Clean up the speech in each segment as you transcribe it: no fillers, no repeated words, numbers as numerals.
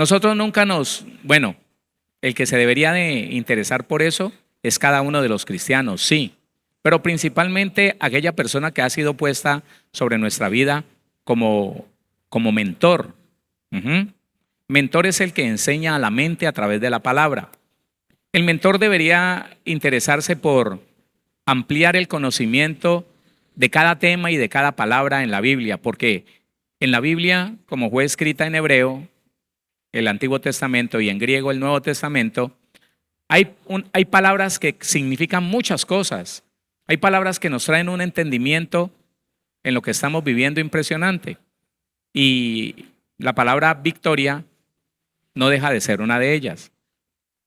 Nosotros nunca bueno, el que se debería de interesar por eso es cada uno de los cristianos, sí, pero principalmente aquella persona que ha sido puesta sobre nuestra vida como mentor. Ujú. Mentor es el que enseña a la mente a través de la palabra. El mentor debería interesarse por ampliar el conocimiento de cada tema y de cada palabra en la Biblia, porque en la Biblia, como fue escrita en hebreo, el Antiguo Testamento, y en griego el Nuevo Testamento, hay palabras que significan muchas cosas. Hay palabras que nos traen un entendimiento en lo que estamos viviendo impresionante. Y la palabra victoria no deja de ser una de ellas.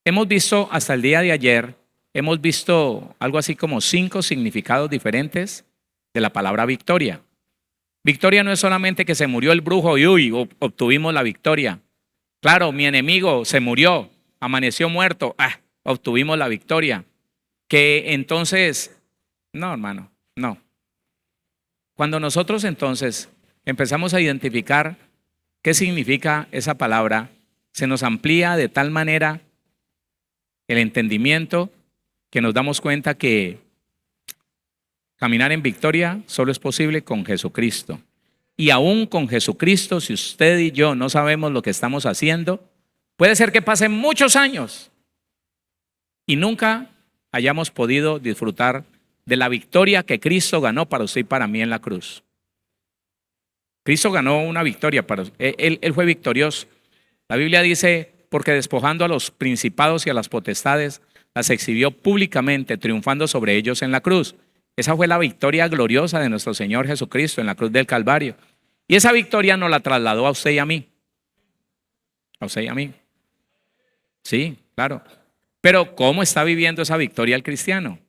Hemos visto hasta el día de ayer, hemos visto algo así como 5 significados diferentes de la palabra victoria. Victoria no es solamente que se murió el brujo y obtuvimos la victoria. Claro, mi enemigo se murió, amaneció muerto, obtuvimos la victoria. Que entonces, no, hermano, no. Cuando nosotros entonces empezamos a identificar qué significa esa palabra, se nos amplía de tal manera el entendimiento que nos damos cuenta que caminar en victoria solo es posible con Jesucristo. Y aún con Jesucristo, si usted y yo no sabemos lo que estamos haciendo, puede ser que pasen muchos años y nunca hayamos podido disfrutar de la victoria que Cristo ganó para usted y para mí en la cruz. Cristo ganó una victoria, él fue victorioso. La Biblia dice, porque despojando a los principados y a las potestades, las exhibió públicamente, triunfando sobre ellos en la cruz. Esa fue la victoria gloriosa de nuestro Señor Jesucristo en la cruz del Calvario. Y esa victoria nos la trasladó a usted y a mí. A usted y a mí. Sí, claro. Pero ¿cómo está viviendo esa victoria el cristiano?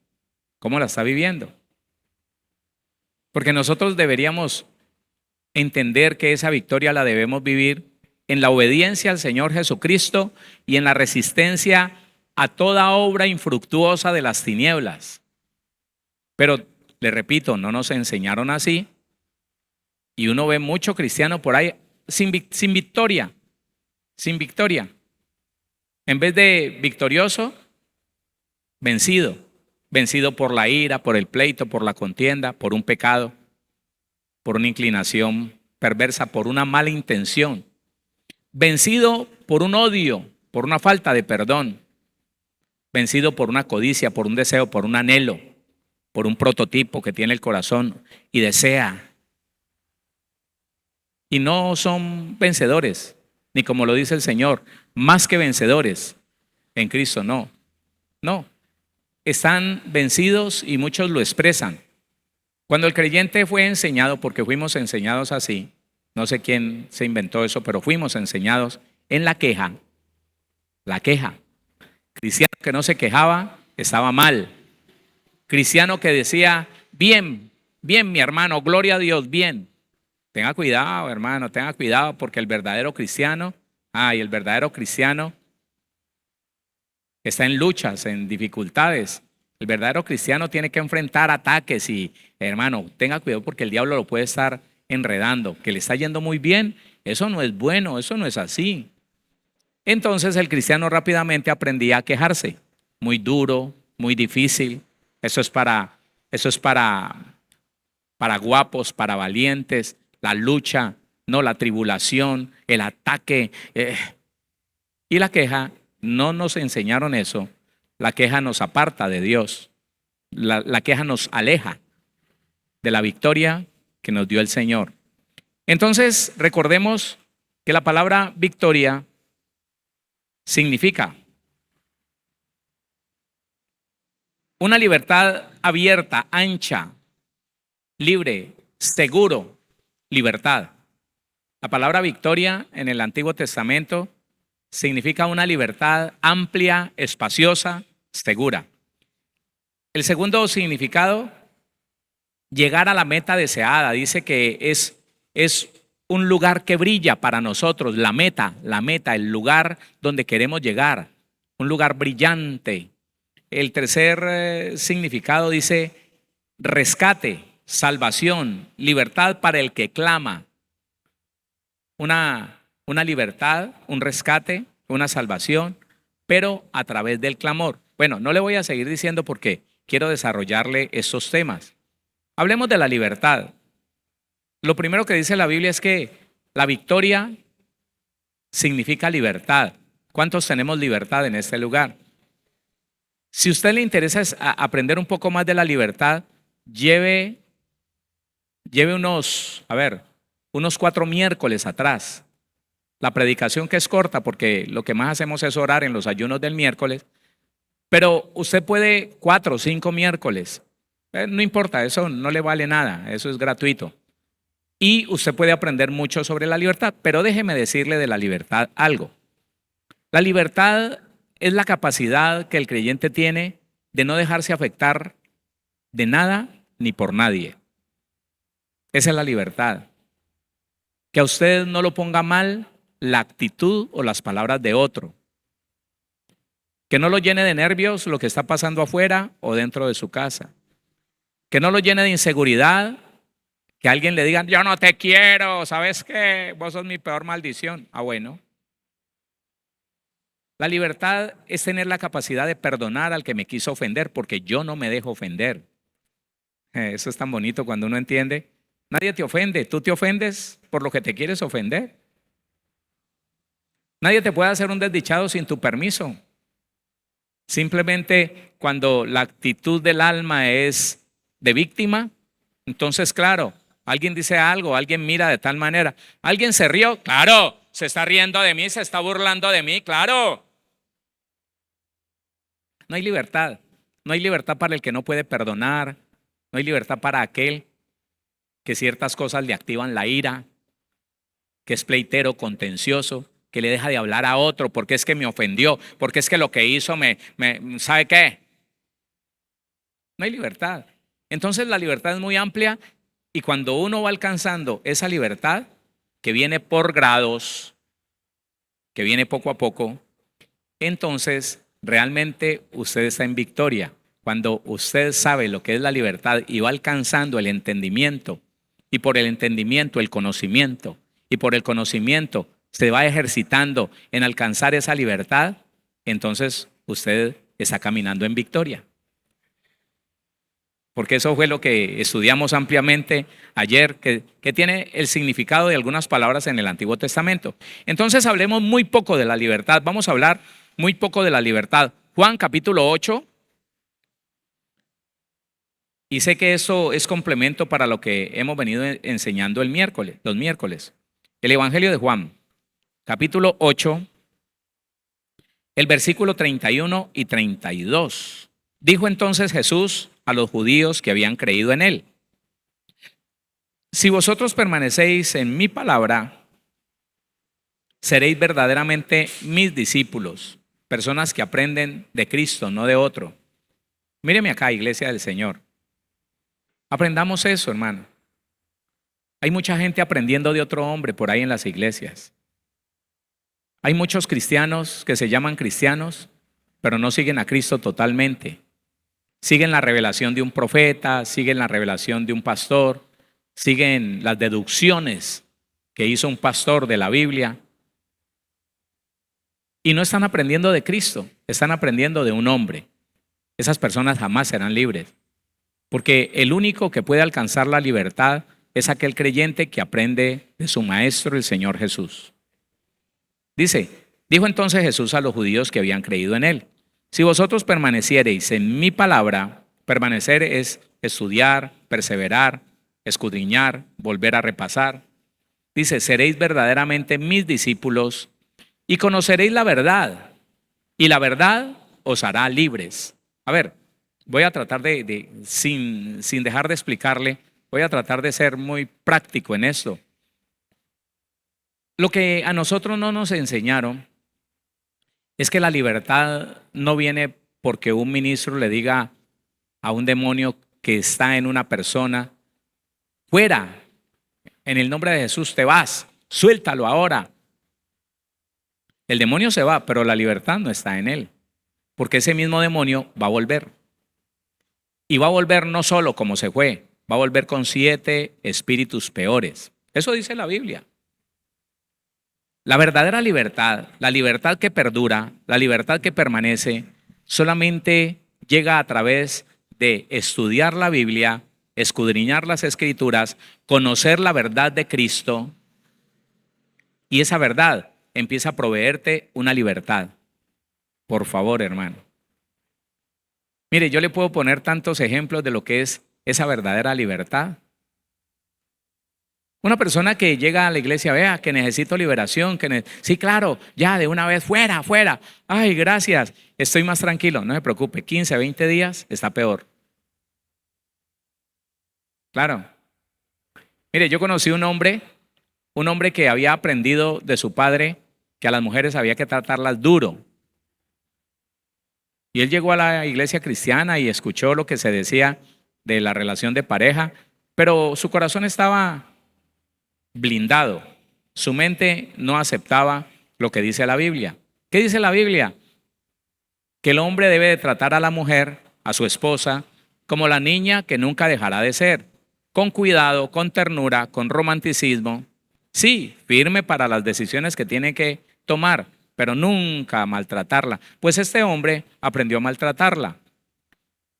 ¿Cómo la está viviendo? Porque nosotros deberíamos entender que esa victoria la debemos vivir en la obediencia al Señor Jesucristo y en la resistencia a toda obra infructuosa de las tinieblas. Pero, le repito, no nos enseñaron así. Y uno ve mucho cristiano por ahí sin victoria. Sin victoria. En vez de victorioso, vencido. Vencido por la ira, por el pleito, por la contienda, por un pecado, por una inclinación perversa, por una mala intención. Vencido por un odio, por una falta de perdón. Vencido por una codicia, por un deseo, por un anhelo, por un prototipo que tiene el corazón y desea. Y no son vencedores, ni como lo dice el Señor, más que vencedores en Cristo, no. No, están vencidos y muchos lo expresan. Cuando el creyente fue enseñado, porque fuimos enseñados así, no sé quién se inventó eso, pero fuimos enseñados en la queja. La queja. Cristiano que no se quejaba, estaba mal. Cristiano que decía, bien, bien mi hermano, gloria a Dios, bien. Tenga cuidado, hermano, tenga cuidado, porque el verdadero cristiano, el verdadero cristiano está en luchas, en dificultades. El verdadero cristiano tiene que enfrentar ataques y, hermano, tenga cuidado porque el diablo lo puede estar enredando. Que le está yendo muy bien, eso no es bueno, eso no es así. Entonces el cristiano rápidamente aprendía a quejarse. Muy duro, muy difícil. Eso es para guapos, para valientes. La lucha, no la tribulación, el ataque. Y la queja, no nos enseñaron eso. La queja nos aparta de Dios. La queja nos aleja de la victoria que nos dio el Señor. Entonces, recordemos que la palabra victoria significa una libertad abierta, ancha, libre, seguro, libertad. La palabra victoria en el Antiguo Testamento significa una libertad amplia, espaciosa, segura. El segundo significado, llegar a la meta deseada. Dice que es un lugar que brilla para nosotros, la meta, el lugar donde queremos llegar, un lugar brillante. El tercer significado dice rescate, salvación, libertad para el que clama. Una una libertad, un rescate, una salvación, pero a través del clamor. Bueno, no le voy a seguir diciendo porque quiero desarrollarle estos temas. Hablemos de la libertad. Lo primero que dice la Biblia es que la victoria significa libertad. ¿Cuántos tenemos libertad en este lugar? Si a usted le interesa aprender un poco más de la libertad, lleve unos 4 miércoles atrás. La predicación que es corta, porque lo que más hacemos es orar en los ayunos del miércoles, pero usted puede 4 o 5 miércoles. No importa, eso no le vale nada, eso es gratuito. Y usted puede aprender mucho sobre la libertad, pero déjeme decirle de la libertad algo. La libertad es la capacidad que el creyente tiene de no dejarse afectar de nada ni por nadie. Esa es la libertad. Que a usted no lo ponga mal la actitud o las palabras de otro. Que no lo llene de nervios lo que está pasando afuera o dentro de su casa. Que no lo llene de inseguridad. Que alguien le diga, yo no te quiero, ¿sabes qué? Vos sos mi peor maldición. Ah, bueno. La libertad es tener la capacidad de perdonar al que me quiso ofender, porque yo no me dejo ofender. Eso es tan bonito cuando uno entiende. Nadie te ofende, tú te ofendes por lo que te quieres ofender. Nadie te puede hacer un desdichado sin tu permiso. Simplemente cuando la actitud del alma es de víctima, entonces claro, alguien dice algo, alguien mira de tal manera. ¿Alguien se rió? Claro, se está riendo de mí, se está burlando de mí, claro. No hay libertad. No hay libertad para el que no puede perdonar. No hay libertad para aquel que ciertas cosas le activan la ira, que es pleitero, contencioso, que le deja de hablar a otro porque es que me ofendió, porque es que lo que hizo ¿sabe qué? No hay libertad. Entonces la libertad es muy amplia y cuando uno va alcanzando esa libertad, que viene por grados, que viene poco a poco, entonces realmente usted está en victoria. Cuando usted sabe lo que es la libertad y va alcanzando el entendimiento, y por el entendimiento el conocimiento, y por el conocimiento se va ejercitando en alcanzar esa libertad, entonces usted está caminando en victoria. Porque eso fue lo que estudiamos ampliamente ayer, que tiene el significado de algunas palabras en el Antiguo Testamento. Entonces hablemos muy poco de la libertad, vamos a hablar muy poco de la libertad. Juan capítulo 8, y sé que eso es complemento para lo que hemos venido enseñando los miércoles. El Evangelio de Juan, capítulo 8, el versículo 31 y 32. Dijo entonces Jesús a los judíos que habían creído en él: si vosotros permanecéis en mi palabra, seréis verdaderamente mis discípulos, personas que aprenden de Cristo, no de otro. Míreme acá, iglesia del Señor. Aprendamos eso, hermano. Hay mucha gente aprendiendo de otro hombre por ahí en las iglesias. Hay muchos cristianos que se llaman cristianos, pero no siguen a Cristo totalmente. Siguen la revelación de un profeta, siguen la revelación de un pastor, siguen las deducciones que hizo un pastor de la Biblia. Y no están aprendiendo de Cristo, están aprendiendo de un hombre. Esas personas jamás serán libres. Porque el único que puede alcanzar la libertad es aquel creyente que aprende de su maestro, el Señor Jesús. Dijo entonces Jesús a los judíos que habían creído en él: si vosotros permaneciereis en mi palabra, permanecer es estudiar, perseverar, escudriñar, volver a repasar. Dice, seréis verdaderamente mis discípulos y conoceréis la verdad, y la verdad os hará libres. A ver, voy a tratar sin dejar de explicarle, voy a tratar de ser muy práctico en esto. Lo que a nosotros no nos enseñaron es que la libertad no viene porque un ministro le diga a un demonio que está en una persona: fuera, en el nombre de Jesús te vas, suéltalo ahora. El demonio se va, pero la libertad no está en él, porque ese mismo demonio va a volver. Y va a volver no solo como se fue, va a volver con 7 espíritus peores. Eso dice la Biblia. La verdadera libertad, la libertad que perdura, la libertad que permanece, solamente llega a través de estudiar la Biblia, escudriñar las Escrituras, conocer la verdad de Cristo, y esa verdad empieza a proveerte una libertad. Por favor, hermano. Mire, yo le puedo poner tantos ejemplos de lo que es esa verdadera libertad. Una persona que llega a la iglesia, vea que necesito liberación, sí, claro, ya de una vez, fuera, fuera. Ay, gracias, estoy más tranquilo. No se preocupe, 15, 20 días está peor. Claro. Mire, yo conocí un hombre que había aprendido de su padre que a las mujeres había que tratarlas duro. Y él llegó a la iglesia cristiana y escuchó lo que se decía de la relación de pareja, pero su corazón estaba blindado. Su mente no aceptaba lo que dice la Biblia. ¿Qué dice la Biblia? Que el hombre debe de tratar a la mujer, a su esposa, como la niña que nunca dejará de ser, con cuidado, con ternura, con romanticismo. Sí, firme para las decisiones que tiene que tomar, pero nunca maltratarla. Pues este hombre aprendió a maltratarla.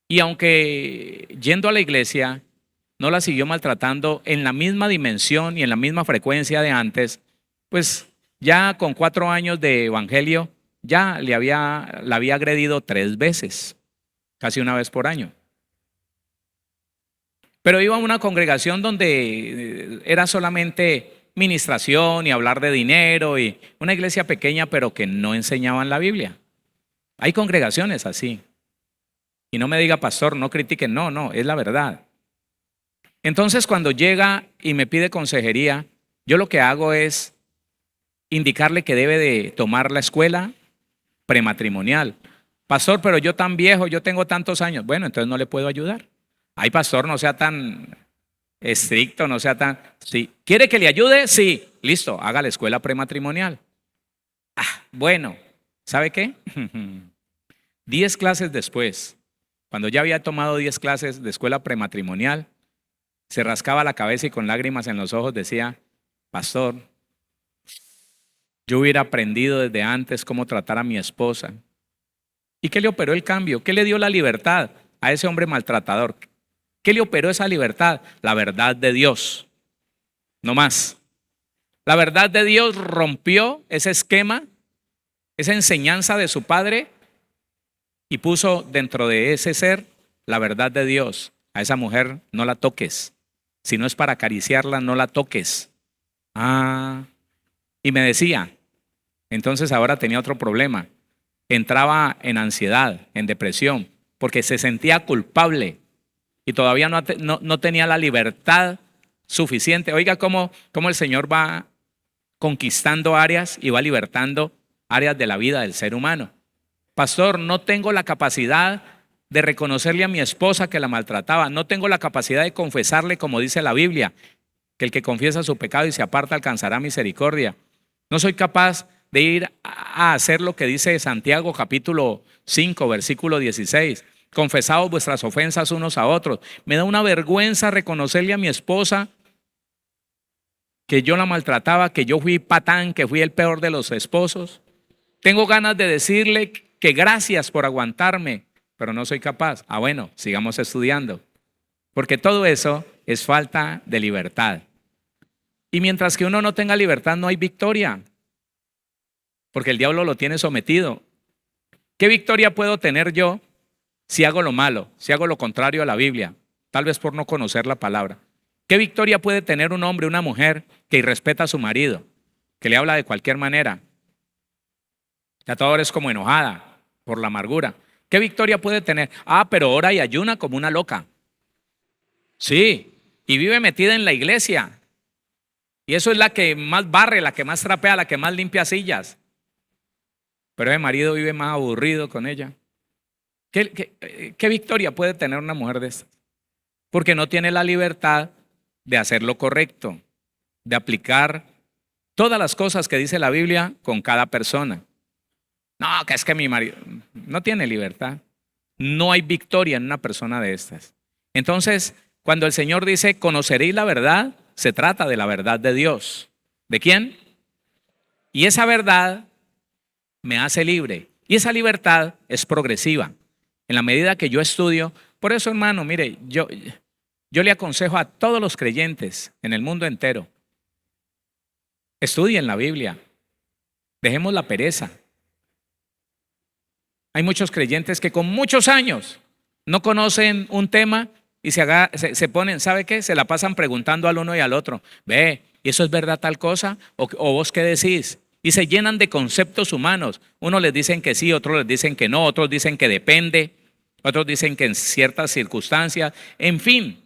Y aunque yendo a la iglesia, no la siguió maltratando en la misma dimensión y en la misma frecuencia de antes, pues ya con 4 años de evangelio, ya la había agredido 3 veces, casi una vez por año. Pero iba a una congregación donde era solamente ministración y hablar de dinero, y una iglesia pequeña pero que no enseñaban la Biblia. Hay congregaciones así. Y no me diga, pastor, no critiquen, no, es la verdad. Entonces cuando llega y me pide consejería, yo lo que hago es indicarle que debe de tomar la escuela prematrimonial. Pastor, pero yo tan viejo, yo tengo tantos años. Bueno, entonces no le puedo ayudar. Ay, pastor, no sea tan estricto, no sea tan... Sí. ¿Quiere que le ayude? Sí. Listo, haga la escuela prematrimonial. Bueno, ¿sabe qué? 10 clases después, cuando ya había tomado 10 clases de escuela prematrimonial, se rascaba la cabeza y con lágrimas en los ojos decía, pastor, yo hubiera aprendido desde antes cómo tratar a mi esposa. ¿Y qué le operó el cambio? ¿Qué le dio la libertad a ese hombre maltratador? ¿Qué le operó esa libertad? La verdad de Dios, no más. La verdad de Dios rompió ese esquema, esa enseñanza de su padre, y puso dentro de ese ser la verdad de Dios. A esa mujer no la toques. Si no es para acariciarla, no la toques. Y me decía, entonces ahora tenía otro problema. Entraba en ansiedad, en depresión, porque se sentía culpable y todavía no tenía la libertad suficiente. Oiga cómo el Señor va conquistando áreas y va libertando áreas de la vida del ser humano. Pastor, no tengo la capacidad de reconocerle a mi esposa que la maltrataba. No tengo la capacidad de confesarle, como dice la Biblia, que el que confiesa su pecado y se aparta alcanzará misericordia. No soy capaz de ir a hacer lo que dice Santiago capítulo 5, versículo 16. Confesaos vuestras ofensas unos a otros. Me da una vergüenza reconocerle a mi esposa que yo la maltrataba, que yo fui patán, que fui el peor de los esposos. Tengo ganas de decirle que gracias por aguantarme, pero no soy capaz. Bueno, sigamos estudiando. Porque todo eso es falta de libertad. Y mientras que uno no tenga libertad, no hay victoria. Porque el diablo lo tiene sometido. ¿Qué victoria puedo tener yo si hago lo malo, si hago lo contrario a la Biblia? Tal vez por no conocer la palabra. ¿Qué victoria puede tener un hombre, una mujer que irrespeta a su marido, que le habla de cualquier manera? Ya toda hora es como enojada por la amargura. ¿Qué victoria puede tener? Pero ora y ayuna como una loca. Sí, y vive metida en la iglesia. Y eso es la que más barre, la que más trapea, la que más limpia sillas. Pero ese marido vive más aburrido con ella. ¿Qué victoria puede tener una mujer de estas? Porque no tiene la libertad de hacer lo correcto, de aplicar todas las cosas que dice la Biblia con cada persona. No, que es que mi marido no tiene libertad. No hay victoria en una persona de estas. Entonces, cuando el Señor dice, conoceréis la verdad, se trata de la verdad de Dios. ¿De quién? Y esa verdad me hace libre. Y esa libertad es progresiva. En la medida que yo estudio, por eso hermano, mire, yo le aconsejo a todos los creyentes en el mundo entero, estudien la Biblia, dejemos la pereza. Hay muchos creyentes que con muchos años no conocen un tema y se ponen, ¿sabe qué? Se la pasan preguntando al uno y al otro. Ve, ¿y eso es verdad tal cosa? ¿O vos qué decís? Y se llenan de conceptos humanos. Unos les dicen que sí, otros les dicen que no, otros dicen que depende, otros dicen que en ciertas circunstancias, en fin.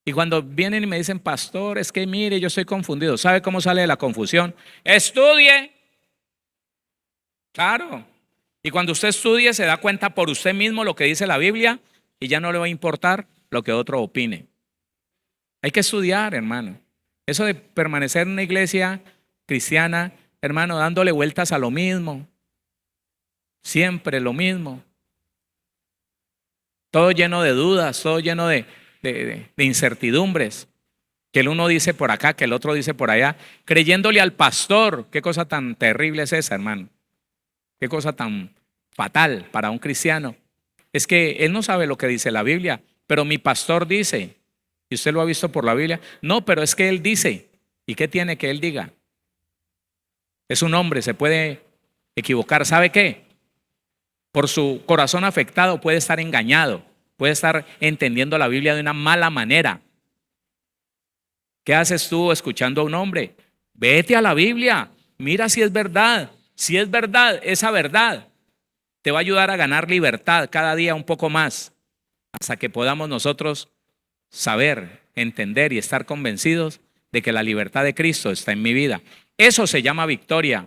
Y cuando vienen y me dicen, pastor, es que mire, yo estoy confundido. ¿Sabe cómo sale de la confusión? Estudie. Claro. Y cuando usted estudie se da cuenta por usted mismo lo que dice la Biblia y ya no le va a importar lo que otro opine. Hay que estudiar, hermano. Eso de permanecer en una iglesia cristiana, hermano, dándole vueltas a lo mismo, siempre lo mismo, todo lleno de dudas, todo lleno de incertidumbres, que el uno dice por acá, que el otro dice por allá, creyéndole al pastor. Qué cosa tan terrible es esa, hermano. Qué cosa tan fatal para un cristiano. Es que él no sabe lo que dice la Biblia, pero mi pastor dice, y usted lo ha visto por la Biblia. No, pero es que él dice. ¿Y qué tiene que él diga? Es un hombre, se puede equivocar. ¿Sabe qué? Por su corazón afectado puede estar engañado, puede estar entendiendo la Biblia de una mala manera. ¿Qué haces tú escuchando a un hombre? Vete a la Biblia, mira si es verdad. Si es verdad, esa verdad te va a ayudar a ganar libertad cada día un poco más, hasta que podamos nosotros saber, entender y estar convencidos de que la libertad de Cristo está en mi vida. Eso se llama victoria.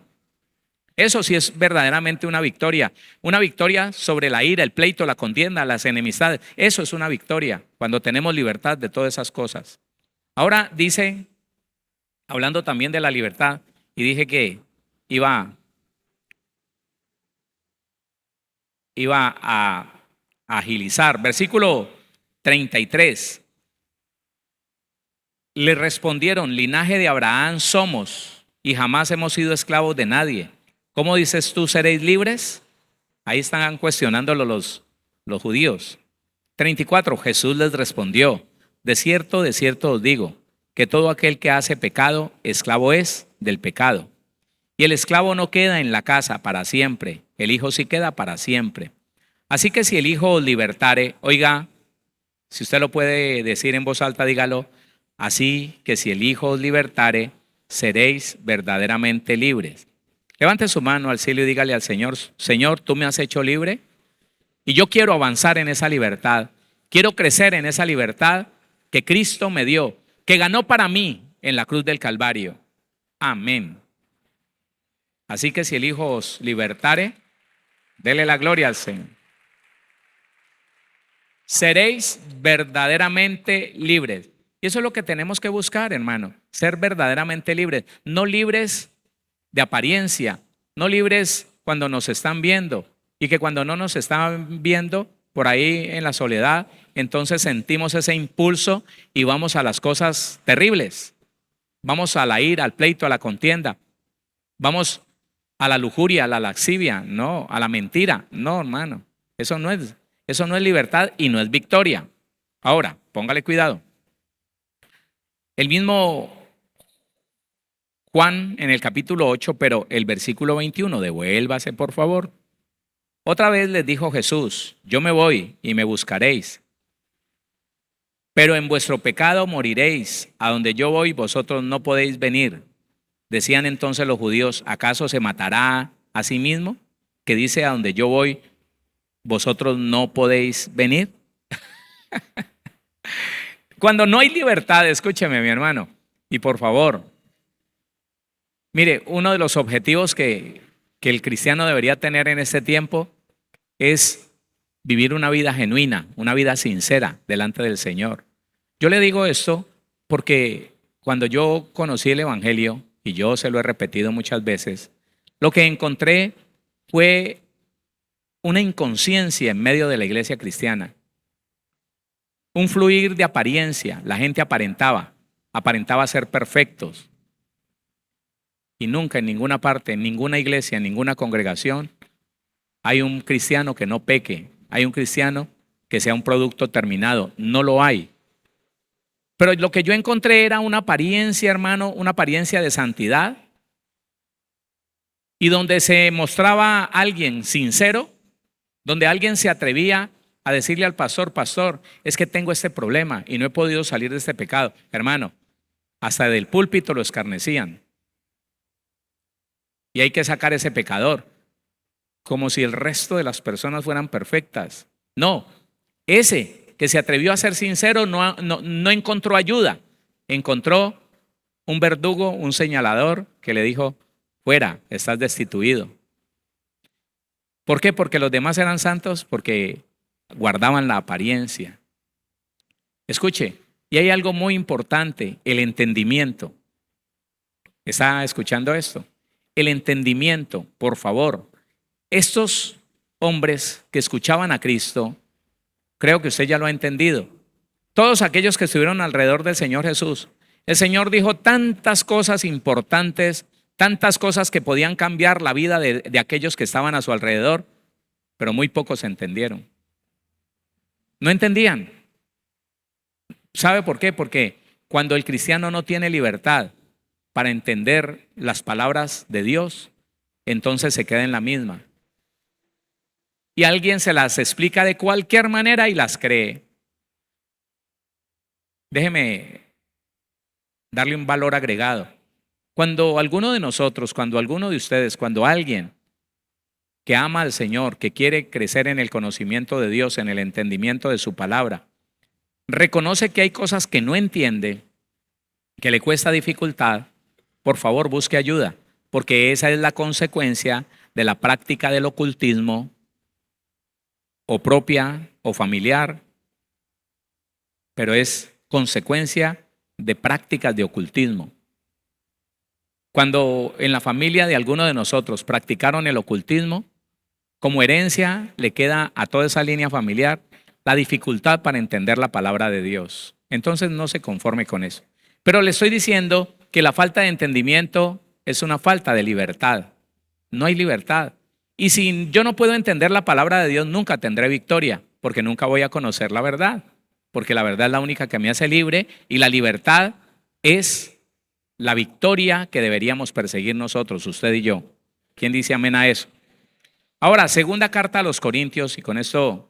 Eso sí es verdaderamente una victoria sobre la ira, el pleito, la contienda, las enemistades. Eso es una victoria cuando tenemos libertad de todas esas cosas. Ahora dice, hablando también de la libertad, y dije que iba a agilizar. Versículo 33. Le respondieron, linaje de Abraham somos y jamás hemos sido esclavos de nadie. ¿Cómo dices tú seréis libres? Ahí están cuestionándolo los judíos. 34. Jesús les respondió, de cierto os digo, que todo aquel que hace pecado, esclavo es del pecado. Y el esclavo no queda en la casa para siempre, el Hijo sí queda para siempre. Así que si el Hijo os libertare, oiga, si usted lo puede decir en voz alta, dígalo, así que si el Hijo os libertare, seréis verdaderamente libres. Levante su mano al cielo y dígale al Señor, Señor, tú me has hecho libre y yo quiero avanzar en esa libertad. Quiero crecer en esa libertad que Cristo me dio, que ganó para mí en la cruz del Calvario. Amén. Así que si el Hijo os libertare, dele la gloria al Señor. Seréis verdaderamente libres. Y eso es lo que tenemos que buscar, hermano. Ser verdaderamente libres. No libres de apariencia. No libres cuando nos están viendo. Y que cuando no nos están viendo, por ahí en la soledad, entonces sentimos ese impulso y vamos a las cosas terribles. Vamos a la ira, al pleito, a la contienda. Vamos a la lujuria, a la lascivia, no, a la mentira. No, hermano, eso no es libertad y no es victoria. Ahora, póngale cuidado. El mismo Juan en el capítulo 8, pero el versículo 21, devuélvase por favor. Otra vez les dijo Jesús, yo me voy y me buscaréis, pero en vuestro pecado moriréis. A donde yo voy, vosotros no podéis venir. Decían entonces los judíos, ¿acaso se matará a sí mismo? Que dice, a donde yo voy, vosotros no podéis venir. Cuando no hay libertad, escúcheme mi hermano, y por favor, mire, uno de los objetivos que el cristiano debería tener en este tiempo es vivir una vida genuina, una vida sincera delante del Señor. Yo le digo esto porque cuando yo conocí el Evangelio, y yo se lo he repetido muchas veces, lo que encontré fue una inconsciencia en medio de la iglesia cristiana. Un fluir de apariencia. La gente aparentaba ser perfectos. y nunca en ninguna parte, en ninguna iglesia, en ninguna congregación, hay un cristiano que no peque, hay un cristiano que sea un producto terminado. No lo hay. Pero lo que yo encontré era una apariencia, hermano, una apariencia de santidad, y donde se mostraba alguien sincero, donde alguien se atrevía a decirle al pastor: pastor, es que tengo este problema y no he podido salir de este pecado. Hermano, hasta del púlpito lo escarnecían. Y hay que sacar ese pecador, como si el resto de las personas fueran perfectas. No, ese que se atrevió a ser sincero no encontró ayuda. Encontró un verdugo, un señalador que le dijo: fuera, estás destituido. ¿Por qué? Porque los demás eran santos, porque guardaban la apariencia. Escuche, y hay algo muy importante: el entendimiento. ¿Está escuchando esto? El entendimiento, por favor. Estos hombres que escuchaban a Cristo, creo que usted ya lo ha entendido. Todos aquellos que estuvieron alrededor del Señor Jesús, el Señor dijo tantas cosas importantes, tantas cosas que podían cambiar la vida de aquellos que estaban a su alrededor, pero muy pocos entendieron. No entendían. ¿Sabe por qué? Porque cuando el cristiano no tiene libertad para entender las palabras de Dios, entonces se queda en la misma. Y alguien se las explica de cualquier manera y las cree. Déjeme darle un valor agregado. Cuando alguno de nosotros, cuando alguno de ustedes, cuando alguien que ama al Señor, que quiere crecer en el conocimiento de Dios, en el entendimiento de su palabra, reconoce que hay cosas que no entiende, que le cuesta dificultad, por favor busque ayuda, porque esa es la consecuencia de la práctica del ocultismo, o propia o familiar, pero es consecuencia de prácticas de ocultismo. Cuando en la familia de alguno de nosotros practicaron el ocultismo, como herencia le queda a toda esa línea familiar la dificultad para entender la palabra de Dios. Entonces no se conforme con eso. Pero le estoy diciendo que la falta de entendimiento es una falta de libertad. No hay libertad. Y si yo no puedo entender la palabra de Dios, nunca tendré victoria, porque nunca voy a conocer la verdad. Porque la verdad es la única que me hace libre, y la libertad es la victoria que deberíamos perseguir nosotros, usted y yo. ¿Quién dice amén a eso? Ahora, segunda carta a los Corintios, y con esto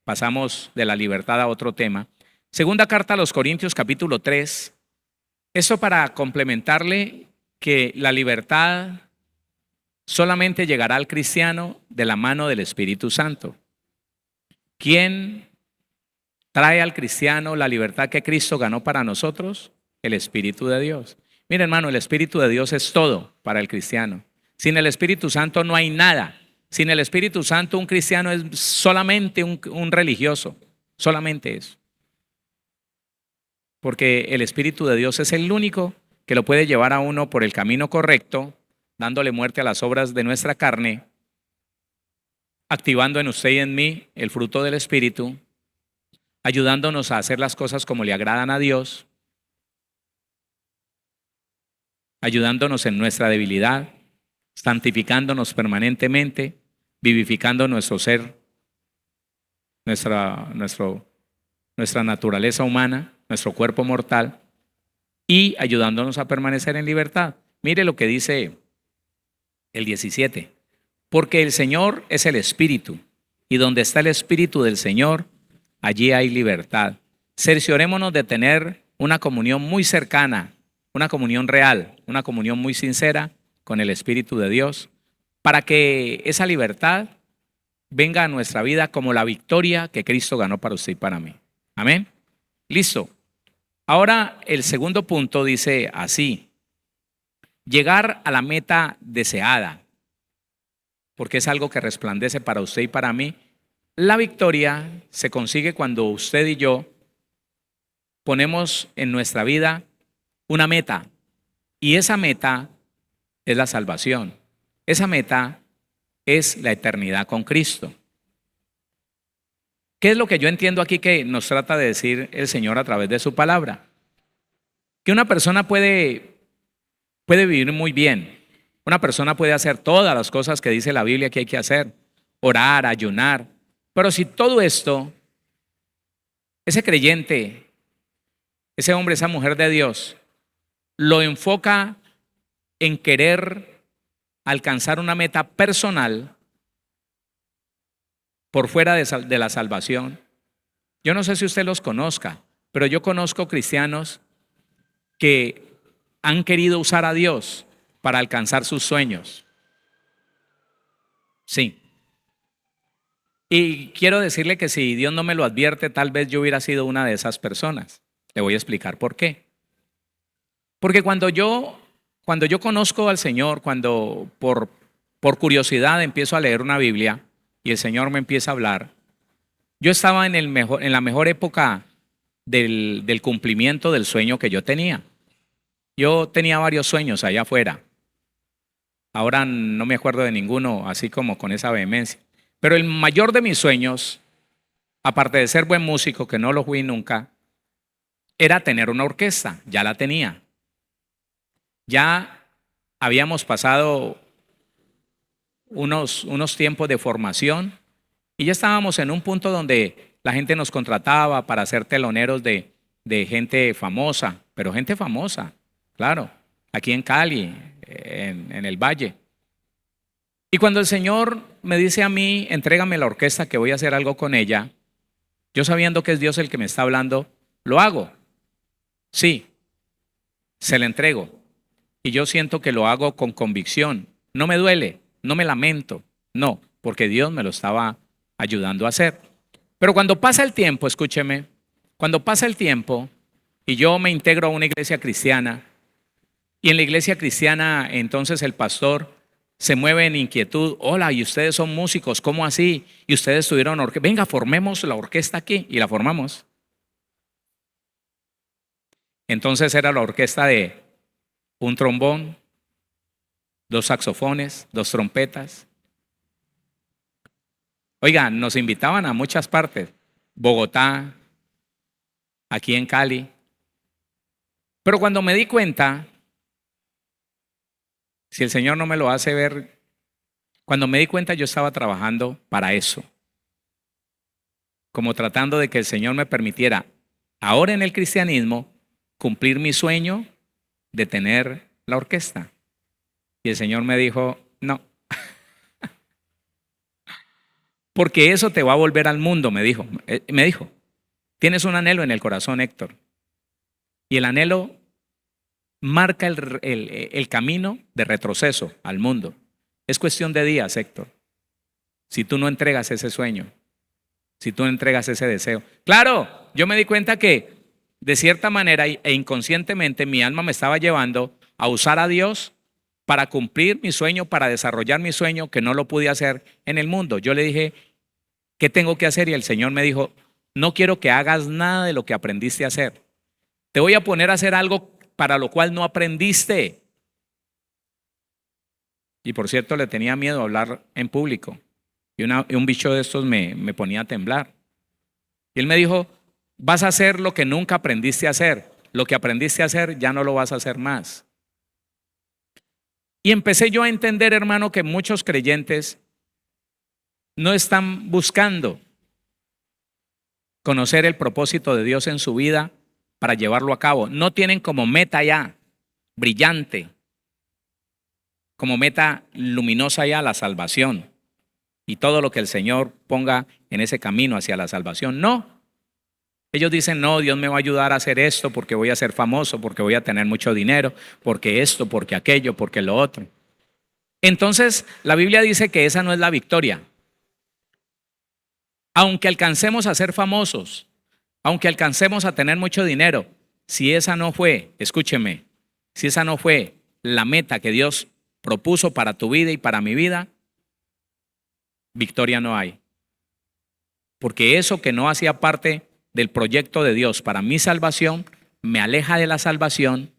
pasamos de la libertad a otro tema. Segunda carta a los Corintios, capítulo 3. Eso para complementarle que la libertad solamente llegará al cristiano de la mano del Espíritu Santo. ¿Quién trae al cristiano la libertad que Cristo ganó para nosotros? El Espíritu de Dios. Mira, hermano, el Espíritu de Dios es todo para el cristiano. Sin el Espíritu Santo no hay nada. Sin el Espíritu Santo un cristiano es solamente un religioso. Solamente eso. Porque el Espíritu de Dios es el único que lo puede llevar a uno por el camino correcto, dándole muerte a las obras de nuestra carne, activando en usted y en mí el fruto del Espíritu, ayudándonos a hacer las cosas como le agradan a Dios, ayudándonos en nuestra debilidad, santificándonos permanentemente, vivificando nuestro ser, nuestra naturaleza humana, nuestro cuerpo mortal, y ayudándonos a permanecer en libertad. Mire lo que dice el 17. Porque el Señor es el Espíritu, y donde está el Espíritu del Señor, allí hay libertad. Cerciorémonos de tener una comunión muy cercana, una comunión real, una comunión muy sincera con el Espíritu de Dios, para que esa libertad venga a nuestra vida como la victoria que Cristo ganó para usted y para mí. Amén. Listo. Ahora el segundo punto dice así: llegar a la meta deseada, porque es algo que resplandece para usted y para mí. La victoria se consigue cuando usted y yo ponemos en nuestra vida una meta, y esa meta es la salvación. Esa meta es la eternidad con Cristo. ¿Qué es lo que yo entiendo aquí que nos trata de decir el Señor a través de su palabra? Que una persona puede puede vivir muy bien. Una persona puede hacer todas las cosas que dice la Biblia que hay que hacer, orar, ayunar. Pero si todo esto, ese creyente, ese hombre, esa mujer de Dios, lo enfoca en querer alcanzar una meta personal por fuera de la salvación. Yo no sé si usted los conozca, pero yo conozco cristianos que han querido usar a Dios para alcanzar sus sueños. Sí. Y quiero decirle que si Dios no me lo advierte, tal vez yo hubiera sido una de esas personas. Le voy a explicar por qué. Porque cuando yo conozco al Señor, cuando por curiosidad empiezo a leer una Biblia y el Señor me empieza a hablar, yo estaba en la mejor época del cumplimiento del sueño que yo tenía. Yo tenía varios sueños allá afuera. Ahora no me acuerdo de ninguno así como con esa vehemencia. Pero el mayor de mis sueños, aparte de ser buen músico, que no lo fui nunca, era tener una orquesta. Ya la tenía. Ya habíamos pasado unos tiempos de formación y ya estábamos en un punto donde la gente nos contrataba para ser teloneros de gente famosa, pero gente famosa, claro, aquí en Cali, en el Valle. Y cuando el Señor me dice a mí, entrégame la orquesta que voy a hacer algo con ella, yo sabiendo que es Dios el que me está hablando, lo hago. Sí, se la entrego. Y yo siento que lo hago con convicción. No me duele, no me lamento, no, porque Dios me lo estaba ayudando a hacer. Pero cuando pasa el tiempo, escúcheme, cuando pasa el tiempo y yo me integro a una iglesia cristiana, y en la iglesia cristiana entonces el pastor se mueve en inquietud. Hola, y ustedes son músicos, ¿cómo así? Y ustedes tuvieron orquesta. Venga, formemos la orquesta aquí. Y la formamos. Entonces era la orquesta de un trombón, 2 saxofones, 2 trompetas. Oigan, nos invitaban a muchas partes. Bogotá, aquí en Cali. Pero cuando me di cuenta, si el Señor no me lo hace ver, cuando me di cuenta yo estaba trabajando para eso, como tratando de que el Señor me permitiera, ahora en el cristianismo, cumplir mi sueño de tener la orquesta. Y el Señor me dijo, no, porque eso te va a volver al mundo, me dijo. Tienes un anhelo en el corazón, Héctor, y el anhelo marca el camino de retroceso al mundo. Es cuestión de días, Héctor. Si tú no entregas ese sueño, si tú no entregas ese deseo. Claro, yo me di cuenta que de cierta manera e inconscientemente mi alma me estaba llevando a usar a Dios para cumplir mi sueño, para desarrollar mi sueño que no lo pude hacer en el mundo. Yo le dije, ¿qué tengo que hacer? Y el Señor me dijo, no quiero que hagas nada de lo que aprendiste a hacer. Te voy a poner a hacer algo para lo cual no aprendiste. Y por cierto, le tenía miedo a hablar en público. Y un bicho de estos me ponía a temblar. Y él me dijo, vas a hacer lo que nunca aprendiste a hacer. Lo que aprendiste a hacer ya no lo vas a hacer más. Y empecé yo a entender, hermano, que muchos creyentes no están buscando conocer el propósito de Dios en su vida para llevarlo a cabo. No tienen como meta ya brillante, como meta luminosa ya la salvación y todo lo que el Señor ponga en ese camino hacia la salvación. No. Ellos dicen, no, Dios me va a ayudar a hacer esto porque voy a ser famoso, porque voy a tener mucho dinero, porque esto, porque aquello, porque lo otro. Entonces, la Biblia dice que esa no es la victoria. Aunque alcancemos a ser famosos, aunque alcancemos a tener mucho dinero, si esa no fue, escúcheme, si esa no fue la meta que Dios propuso para tu vida y para mi vida, victoria no hay. Porque eso que no hacía parte del proyecto de Dios para mi salvación, me aleja de la salvación,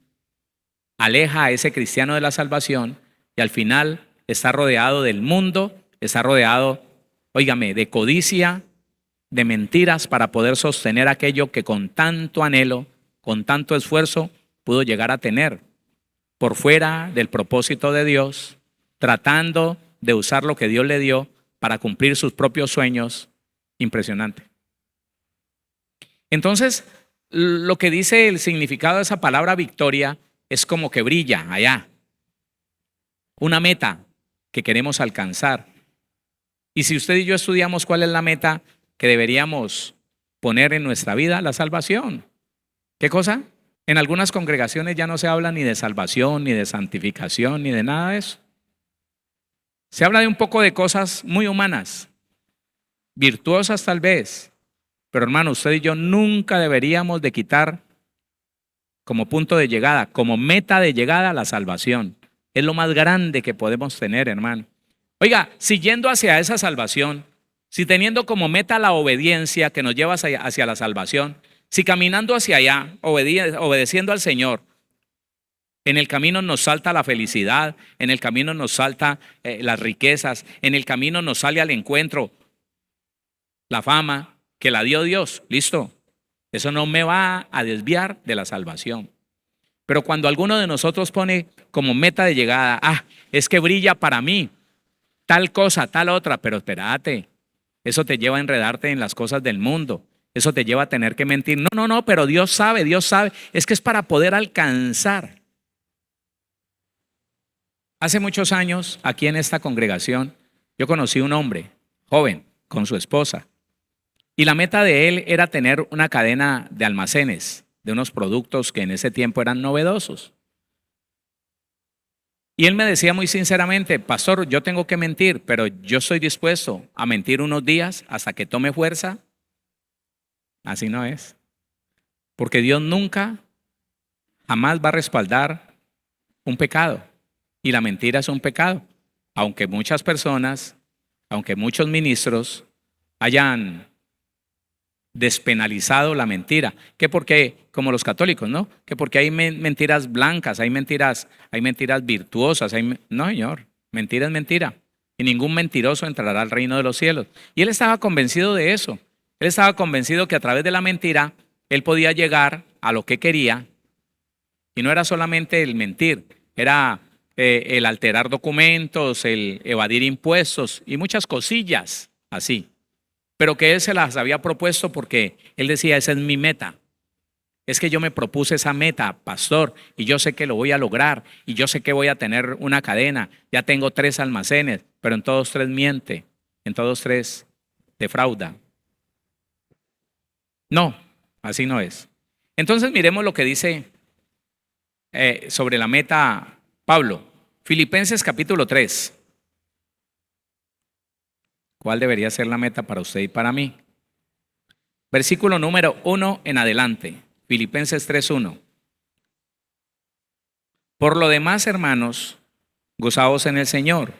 aleja a ese cristiano de la salvación y al final está rodeado del mundo, está rodeado, óigame, de codicia, de mentiras para poder sostener aquello que con tanto anhelo, con tanto esfuerzo pudo llegar a tener. por fuera del propósito de Dios, tratando de usar lo que Dios le dio para cumplir sus propios sueños. Impresionante. Entonces, lo que dice el significado de esa palabra victoria es como que brilla allá. Una meta que queremos alcanzar. Y si usted y yo estudiamos cuál es la meta que deberíamos poner en nuestra vida, la salvación. ¿Qué cosa? En algunas congregaciones ya no se habla ni de salvación, ni de santificación, ni de nada de eso. Se habla de un poco de cosas muy humanas, virtuosas tal vez, pero hermano, usted y yo nunca deberíamos de quitar como punto de llegada, como meta de llegada, la salvación. Es lo más grande que podemos tener, hermano. Oiga, siguiendo hacia esa salvación, si teniendo como meta la obediencia que nos lleva hacia la salvación, si caminando hacia allá, obedeciendo al Señor, en el camino nos salta la felicidad, en el camino nos salta las riquezas, en el camino nos sale al encuentro la fama que la dio Dios, listo. Eso no me va a desviar de la salvación. Pero cuando alguno de nosotros pone como meta de llegada, es que brilla para mí tal cosa, tal otra, pero espérate, eso te lleva a enredarte en las cosas del mundo. Eso te lleva a tener que mentir. No, pero Dios sabe. Es que es para poder alcanzar. Hace muchos años, aquí en esta congregación, yo conocí un hombre joven con su esposa. Y la meta de él era tener una cadena de almacenes de unos productos que en ese tiempo eran novedosos. Y él me decía muy sinceramente, pastor, yo tengo que mentir, pero yo estoy dispuesto a mentir unos días hasta que tome fuerza. Así no es. Porque Dios nunca, jamás va a respaldar un pecado. Y la mentira es un pecado. Aunque muchas personas, aunque muchos ministros hayan despenalizado la mentira. Que porque, como los católicos, ¿no? Que porque hay mentiras blancas, hay mentiras virtuosas. No, señor, mentira es mentira. Y ningún mentiroso entrará al reino de los cielos. Y él estaba convencido de eso. Él estaba convencido que a través de la mentira, él podía llegar a lo que quería. Y no era solamente el mentir, era el alterar documentos, el evadir impuestos y muchas cosillas así. Pero que él se las había propuesto porque él decía, esa es mi meta. Es que yo me propuse esa meta, pastor, y yo sé que lo voy a lograr, y yo sé que voy a tener una cadena. Ya tengo 3 almacenes, pero en todos 3 miente, en todos 3 defrauda. No, así no es. Entonces miremos lo que dice sobre la meta Pablo. Filipenses capítulo 3. ¿Cuál debería ser la meta para usted y para mí? Versículo número 1 en adelante. Filipenses 3:1. Por lo demás, hermanos, gozaos en el Señor.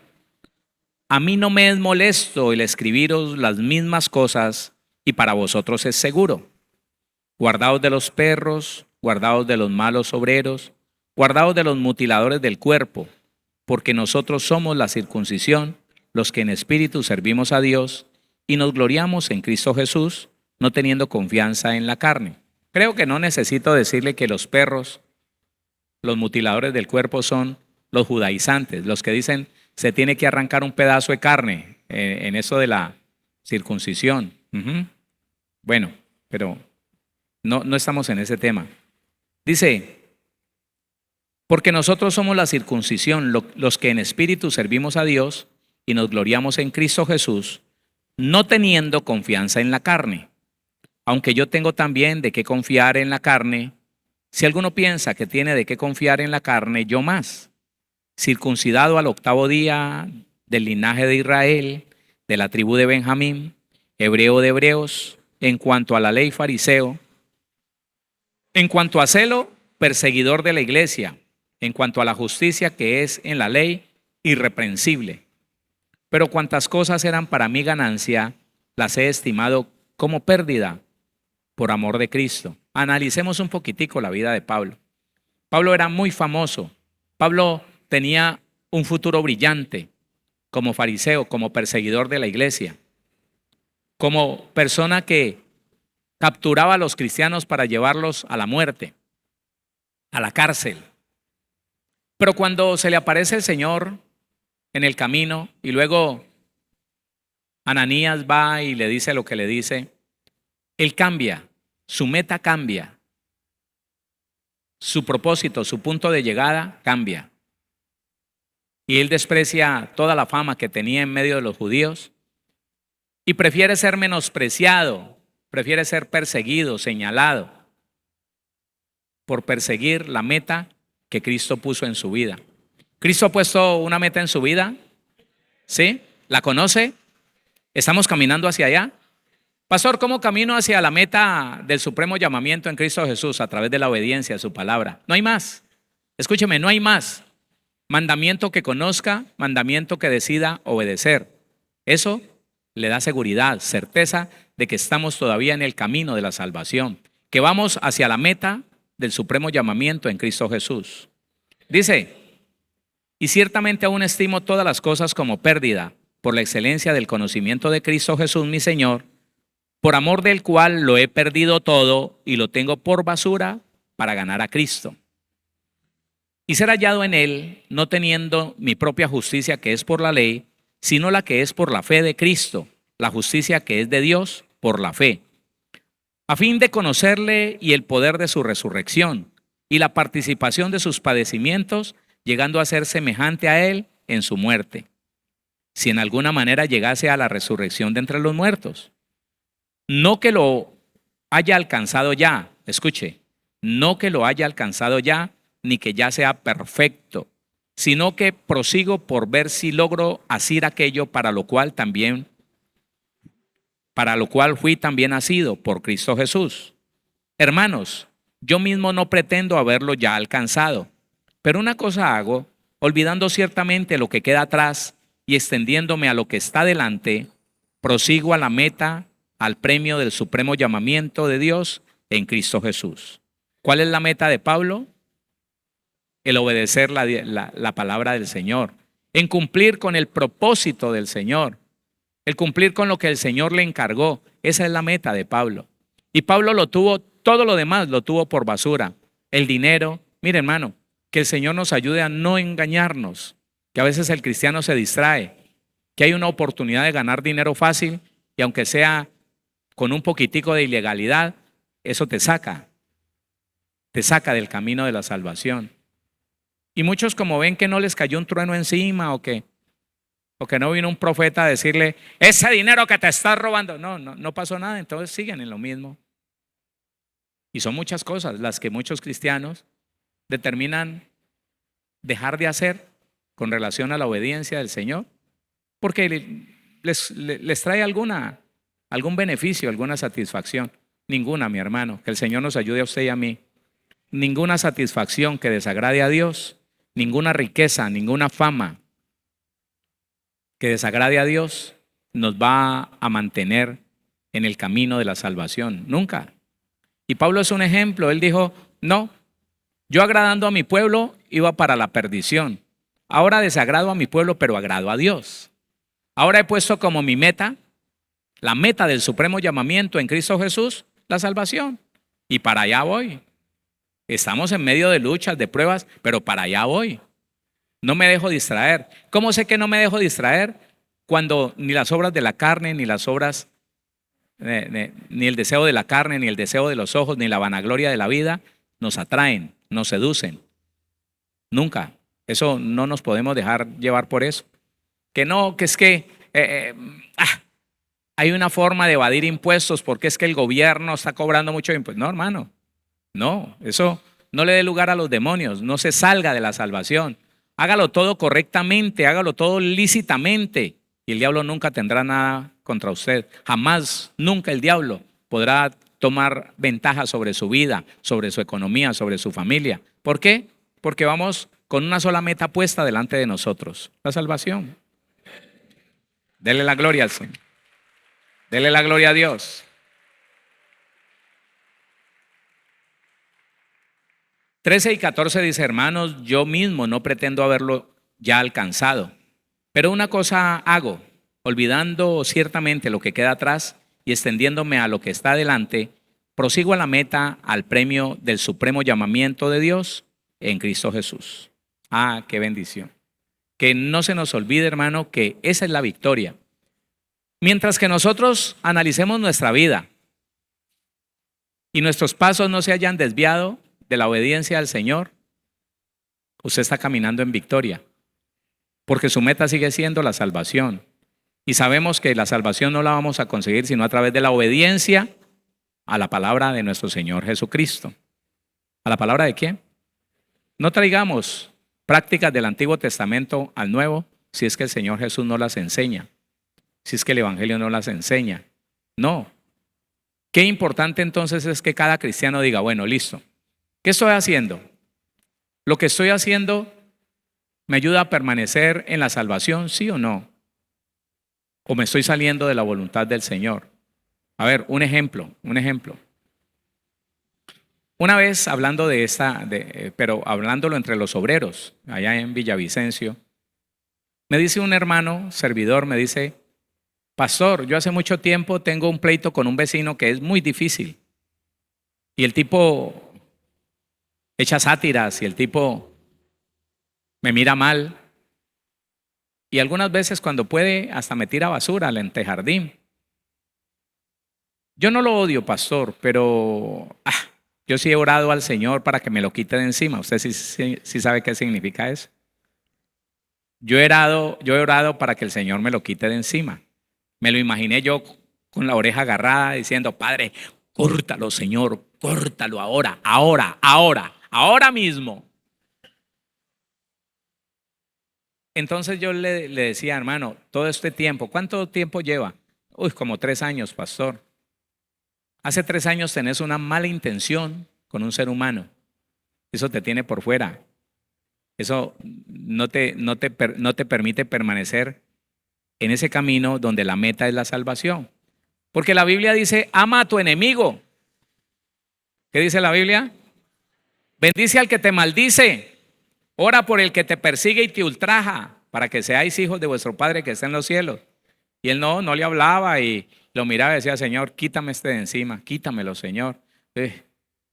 A mí no me es molesto el escribiros las mismas cosas y para vosotros es seguro. Guardaos de los perros, guardaos de los malos obreros, guardaos de los mutiladores del cuerpo, porque nosotros somos la circuncisión, los que en espíritu servimos a Dios y nos gloriamos en Cristo Jesús, no teniendo confianza en la carne. Creo que no necesito decirle que los perros, los mutiladores del cuerpo son los judaizantes, los que dicen se tiene que arrancar un pedazo de carne en eso de la circuncisión. Bueno, pero no estamos en ese tema. Dice, porque nosotros somos la circuncisión, los que en espíritu servimos a Dios y nos gloriamos en Cristo Jesús, no teniendo confianza en la carne. Aunque yo tengo también de qué confiar en la carne, si alguno piensa que tiene de qué confiar en la carne, yo más. Circuncidado al 8º día, del linaje de Israel, de la tribu de Benjamín, hebreo de hebreos, en cuanto a la ley fariseo, en cuanto a celo, perseguidor de la iglesia, en cuanto a la justicia que es en la ley, irreprensible. Pero cuantas cosas eran para mí ganancia, las he estimado como pérdida por amor de Cristo. Analicemos un poquitico la vida de Pablo. Pablo era muy famoso. Pablo tenía un futuro brillante como fariseo, como perseguidor de la iglesia, como persona que capturaba a los cristianos para llevarlos a la muerte, a la cárcel. Pero cuando se le aparece el Señor en el camino y luego Ananías va y le dice lo que le dice, él cambia, su meta cambia, su propósito, su punto de llegada cambia. Y él desprecia toda la fama que tenía en medio de los judíos y prefiere ser menospreciado, prefiere ser perseguido, señalado por perseguir la meta que Cristo puso en su vida. ¿Cristo ha puesto una meta en su vida? ¿Sí? ¿La conoce? ¿Estamos caminando hacia allá? Pastor, ¿cómo camino hacia la meta del supremo llamamiento en Cristo Jesús? A través de la obediencia a su palabra. No hay más. Escúcheme, no hay más. Mandamiento que conozca, mandamiento que decida obedecer. Eso le da seguridad, certeza de que estamos todavía en el camino de la salvación, que vamos hacia la meta del supremo llamamiento en Cristo Jesús. Dice, y ciertamente aún estimo todas las cosas como pérdida por la excelencia del conocimiento de Cristo Jesús mi Señor, por amor del cual lo he perdido todo y lo tengo por basura para ganar a Cristo. Y ser hallado en él, no teniendo mi propia justicia que es por la ley, sino la que es por la fe de Cristo, la justicia que es de Dios por la fe, a fin de conocerle y el poder de su resurrección y la participación de sus padecimientos, llegando a ser semejante a él en su muerte, si en alguna manera llegase a la resurrección de entre los muertos. No que lo haya alcanzado ya, escuche, no que lo haya alcanzado ya, ni que ya sea perfecto, sino que prosigo por ver si logro hacer aquello para lo cual fui también nacido por Cristo Jesús. Hermanos, yo mismo no pretendo haberlo ya alcanzado, pero una cosa hago, olvidando ciertamente lo que queda atrás y extendiéndome a lo que está delante, prosigo a la meta, al premio del supremo llamamiento de Dios en Cristo Jesús. ¿Cuál es la meta de Pablo? El obedecer la palabra del Señor, en cumplir con el propósito del Señor, el cumplir con lo que el Señor le encargó. Esa es la meta de Pablo. Y Pablo lo tuvo, todo lo demás lo tuvo por basura. El dinero, mire hermano, que el Señor nos ayude a no engañarnos, que a veces el cristiano se distrae, que hay una oportunidad de ganar dinero fácil y aunque sea con un poquitico de ilegalidad, eso te saca del camino de la salvación. Y muchos como ven que no les cayó un trueno encima o que no vino un profeta a decirle, ese dinero que te estás robando, no pasó nada, entonces siguen en lo mismo. Y son muchas cosas las que muchos cristianos determinan dejar de hacer con relación a la obediencia del Señor, porque les trae algún beneficio, alguna satisfacción. Ninguna, mi hermano, que el Señor nos ayude a usted y a mí. Ninguna satisfacción que desagrade a Dios, ninguna riqueza, ninguna fama que desagrade a Dios nos va a mantener en el camino de la salvación. Nunca. Y Pablo es un ejemplo. Él dijo, no, yo agradando a mi pueblo iba para la perdición. Ahora desagrado a mi pueblo, pero agrado a Dios. Ahora he puesto como mi meta, la meta del supremo llamamiento en Cristo Jesús, la salvación. Y para allá voy. Estamos en medio de luchas, de pruebas, pero para allá voy. No me dejo distraer. ¿Cómo sé que no me dejo distraer? Cuando ni las obras de la carne, ni las obras, ni el deseo de la carne, ni el deseo de los ojos, ni la vanagloria de la vida nos atraen, nos seducen. Nunca. Eso no nos podemos dejar llevar por eso. Que no, que es que hay una forma de evadir impuestos porque es que el gobierno está cobrando mucho impuestos. No, hermano. No, eso no le dé lugar a los demonios. No se salga de la salvación. Hágalo todo correctamente, hágalo todo lícitamente. Y el diablo nunca tendrá nada contra usted. Jamás, nunca el diablo podrá tomar ventaja sobre su vida, sobre su economía, sobre su familia. ¿Por qué? Porque vamos con una sola meta puesta delante de nosotros, la salvación. Dele la gloria al Señor. Dele la gloria a Dios. 13 y 14 dice, hermanos, yo mismo no pretendo haberlo ya alcanzado, pero una cosa hago, olvidando ciertamente lo que queda atrás y extendiéndome a lo que está adelante, prosigo a la meta, al premio del supremo llamamiento de Dios en Cristo Jesús. Ah, qué bendición. Que no se nos olvide, hermano, que esa es la victoria. Mientras que nosotros analicemos nuestra vida y nuestros pasos no se hayan desviado de la obediencia al Señor, usted está caminando en victoria, porque su meta sigue siendo la salvación. Y sabemos que la salvación no la vamos a conseguir sino a través de la obediencia a la palabra de nuestro Señor Jesucristo. ¿A la palabra de quién? No traigamos prácticas del Antiguo Testamento al Nuevo si es que el Señor Jesús no las enseña, si es que el Evangelio no las enseña. No. Qué importante entonces es que cada cristiano diga, bueno, listo, ¿qué estoy haciendo? ¿Lo que estoy haciendo me ayuda a permanecer en la salvación, sí o no? ¿O me estoy saliendo de la voluntad del Señor? A ver, un ejemplo. Una vez hablando de pero hablándolo entre los obreros, allá en Villavicencio, me dice un hermano servidor, me dice, pastor, yo hace mucho tiempo tengo un pleito con un vecino que es muy difícil. Y el tipo echa sátiras y el tipo me mira mal. Y algunas veces cuando puede hasta me tira basura al antejardín. Yo no lo odio, pastor, pero yo sí he orado al Señor para que me lo quite de encima. ¿Usted sí sabe qué significa eso? Yo he orado para que el Señor me lo quite de encima. Me lo imaginé yo con la oreja agarrada diciendo, Padre, córtalo, Señor, córtalo ahora mismo. Entonces yo le decía, hermano, todo este tiempo, ¿cuánto tiempo lleva? Uy, como 3 años, pastor. Hace 3 años tenés una mala intención con un ser humano. Eso te tiene por fuera. Eso no te permite permanecer en ese camino donde la meta es la salvación. Porque la Biblia dice, ama a tu enemigo. ¿Qué dice la Biblia? Bendice al que te maldice. Ora por el que te persigue y te ultraja, para que seáis hijos de vuestro Padre que está en los cielos. Y él no le hablaba y lo miraba y decía, Señor, quítame este de encima, quítamelo, Señor.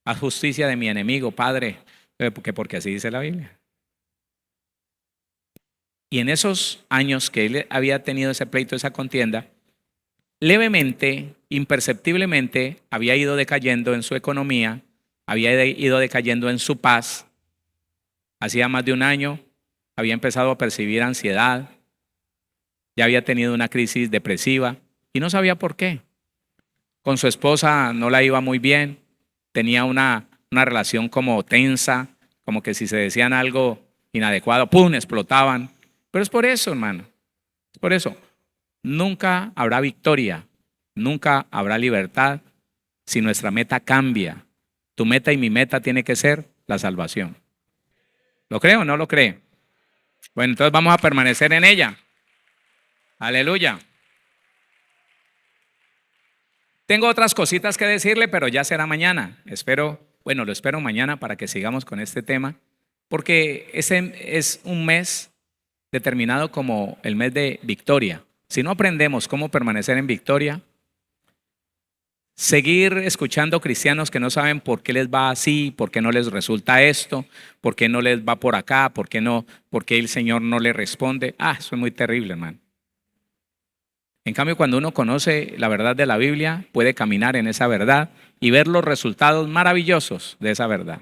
Haz justicia de mi enemigo, Padre, porque así dice la Biblia. Y en esos años que él había tenido ese pleito, esa contienda, levemente, imperceptiblemente, había ido decayendo en su economía, había ido decayendo en su paz. Hacía más de un año, había empezado a percibir ansiedad, ya había tenido una crisis depresiva y no sabía por qué. Con su esposa no la iba muy bien, tenía una relación como tensa, como que si se decían algo inadecuado, ¡pum!, explotaban. Pero es por eso, hermano, es por eso. Nunca habrá victoria, nunca habrá libertad si nuestra meta cambia. Tu meta y mi meta tiene que ser la salvación. ¿Lo cree o no lo cree? Bueno, entonces vamos a permanecer en ella. Aleluya. Tengo otras cositas que decirle, pero ya será mañana. Lo espero mañana para que sigamos con este tema, porque ese es un mes determinado como el mes de victoria. Si no aprendemos cómo permanecer en victoria, seguir escuchando cristianos que no saben por qué les va así, por qué no les resulta esto, por qué no les va por acá, por qué el Señor no le responde. Eso es muy terrible, hermano. En cambio, cuando uno conoce la verdad de la Biblia, puede caminar en esa verdad y ver los resultados maravillosos de esa verdad.